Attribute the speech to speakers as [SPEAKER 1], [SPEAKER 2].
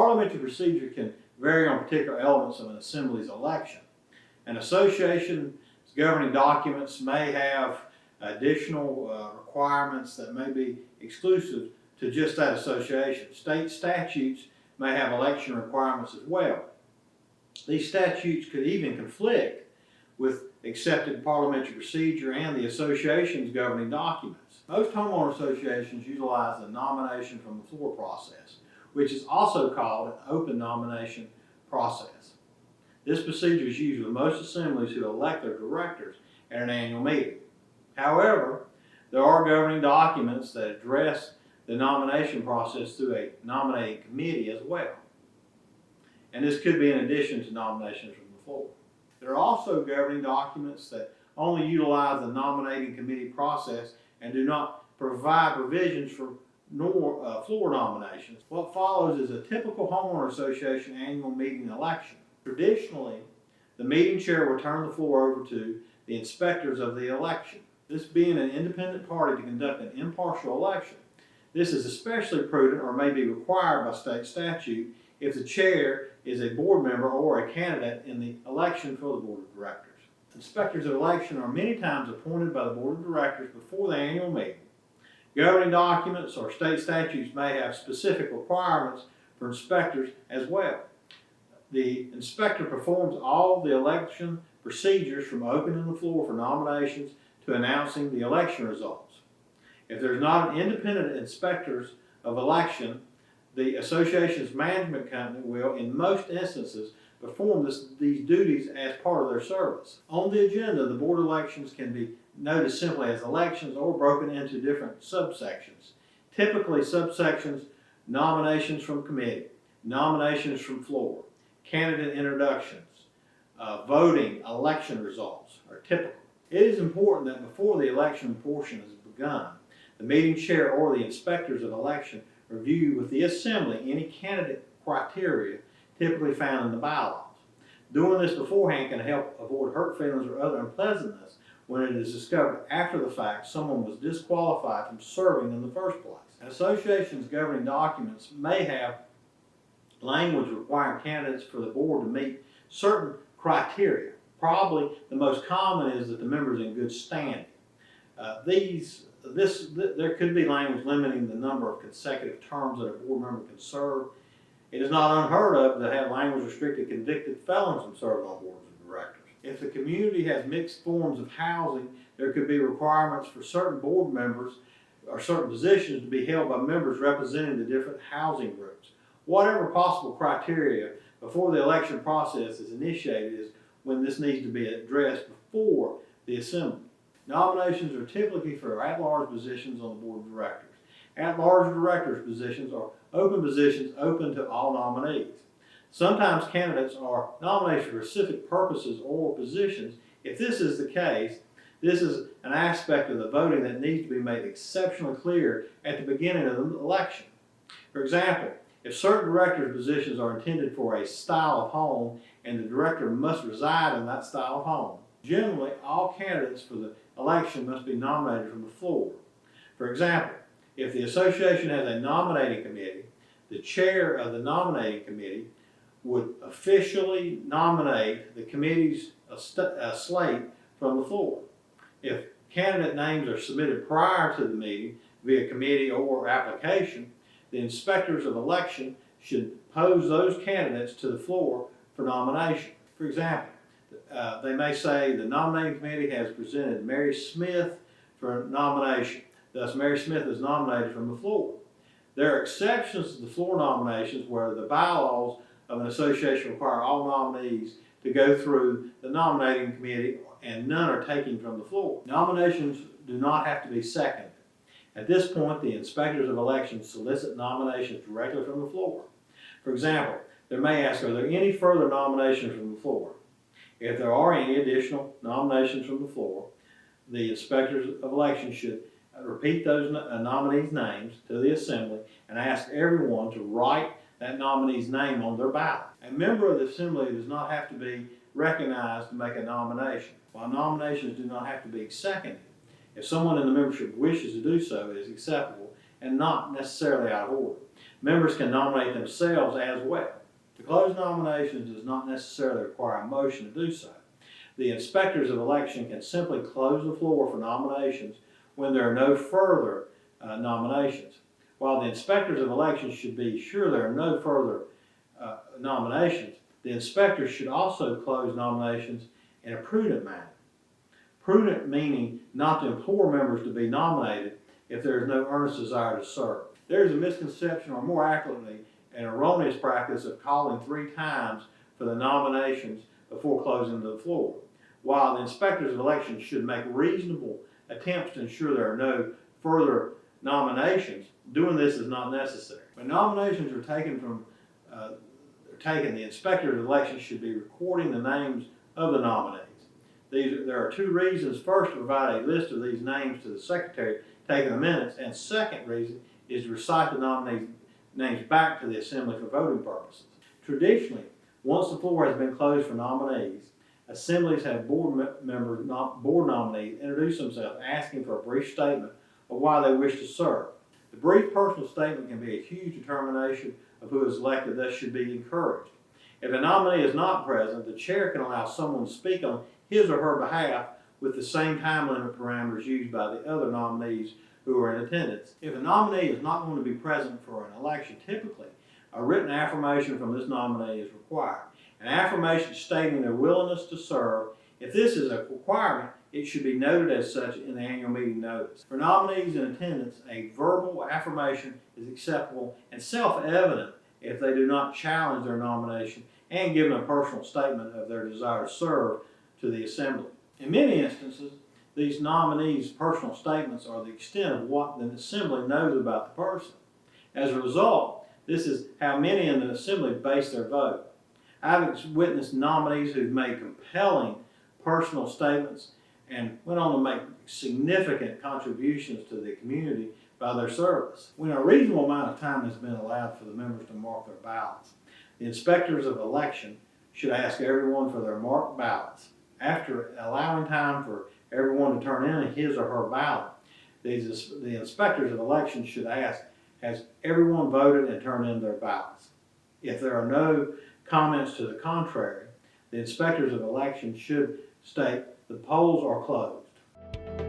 [SPEAKER 1] parliamentary procedure can vary on particular elements of an assembly's election. An association's governing documents may have additional requirements that may be exclusive to just that association. State statutes may have election requirements as well. These statutes could even conflict with accepted parliamentary procedure and the association's governing documents. Most homeowner associations utilize the nomination from the floor process, which is also called an open nomination process. This procedure is used with most assemblies who elect their directors at an annual meeting. However, there are governing documents that address the nomination process through a nominating committee as well. And this could be in addition to nominations from the floor. There are also governing documents that only utilize the nominating committee process and do not provide provisions for floor nominations. What follows is a typical homeowner association annual meeting election. Traditionally, the meeting chair will turn the floor over to the inspectors of the election. This being an independent party to conduct an impartial election, this is especially prudent or may be required by state statute if the chair is a board member or a candidate in the election for the board of directors. Inspectors of election are many times appointed by the board of directors before the annual meeting. Governing documents or state statutes may have specific requirements for inspectors as well. The inspector performs all the election procedures from opening the floor for nominations to announcing the election results. If there's not an independent inspectors of election, the association's management company will, in most instances, perform these duties as part of their service. On the agenda, the board elections can be noted simply as elections or broken into different subsections. Typically, subsections: nominations from committee, nominations from floor, candidate introductions, voting, election results are typical. It is important that before the election portion is begun, the meeting chair or the inspectors of election review with the assembly any candidate criteria typically found in the bylaws. Doing this beforehand can help avoid hurt feelings or other unpleasantness when it is discovered after the fact someone was disqualified from serving in the first place. An association's governing documents may have language requiring candidates for the board to meet certain criteria. Probably the most common is that the member is in good standing. There could be language limiting the number of consecutive terms that a board member can serve. It is not unheard of to have language restricting convicted felons from serving on boards of directors. If the community has mixed forms of housing, there could be requirements for certain board members or certain positions to be held by members representing the different housing groups. Whatever possible criteria before the election process is initiated is when this needs to be addressed before the assembly. Nominations are typically for at-large positions on the board of directors. At-large directors positions are open positions open to all nominees. Sometimes candidates are nominated for specific purposes or positions. If this is the case, this is an aspect of the voting that needs to be made exceptionally clear at the beginning of the election. For example, if certain director positions are intended for a style of home and the director must reside in that style of home, generally all candidates for the election must be nominated from the floor. For example, if the association has a nominating committee, the chair of the nominating committee would officially nominate the committee's slate from the floor. If candidate names are submitted prior to the meeting via committee or application, the inspectors of election should pose those candidates to the floor for nomination. For example, they may say the nominating committee has presented Mary Smith for nomination. Thus, Mary Smith is nominated from the floor. There are exceptions to the floor nominations where the bylaws of an association require all nominees to go through the nominating committee and none are taken from the floor. Nominations do not have to be seconded. At this point, the inspectors of election solicit nominations directly from the floor. For example, they may ask, are there any further nominations from the floor? If there are any additional nominations from the floor, the inspectors of election should repeat those nominees' names to the assembly and ask everyone to write that nominee's name on their ballot. A member of the assembly does not have to be recognized to make a nomination, while nominations do not have to be seconded. If someone in the membership wishes to do so, it is acceptable and not necessarily out of order. Members can nominate themselves as well. To close nominations does not necessarily require a motion to do so. The inspectors of election can simply close the floor for nominations when there are no further nominations. While the inspectors of elections should be sure there are no further nominations, the inspectors should also close nominations in a prudent manner. Prudent meaning not to implore members to be nominated if there is no earnest desire to serve. There is a misconception, or more accurately, an erroneous practice of calling 3 times for the nominations before closing the floor. While the inspectors of elections should make reasonable attempts to ensure there are no further nominations, doing this is not necessary. When nominations are taken, the inspectors of elections should be recording the names of the nominees. There are 2 reasons. First, to provide a list of these names to the secretary taking the minutes, and second reason is to recite the nominees' names back to the assembly for voting purposes. Traditionally, once the floor has been closed for nominees, assemblies have board nominees introduce themselves, asking for a brief statement of why they wish to serve. The brief personal statement can be a huge determination of who is elected, thus should be encouraged. If a nominee is not present, the chair can allow someone to speak on his or her behalf with the same time limit parameters used by the other nominees who are in attendance. If a nominee is not going to be present for an election, typically a written affirmation from this nominee is required. An affirmation stating their willingness to serve. If this is a requirement, it should be noted as such in the annual meeting notice. For nominees in attendance, a verbal affirmation is acceptable and self-evident if they do not challenge their nomination and give a personal statement of their desire to serve to the assembly. In many instances, these nominees' personal statements are the extent of what the assembly knows about the person. As a result, this is how many in the assembly base their vote. I've witnessed nominees who've made compelling personal statements and went on to make significant contributions to the community by their service. When a reasonable amount of time has been allowed for the members to mark their ballots, the inspectors of election should ask everyone for their marked ballots. After allowing time for everyone to turn in his or her ballot, the inspectors of election should ask, has everyone voted and turned in their ballots? If there are no comments to the contrary, the inspectors of election should state the polls are closed.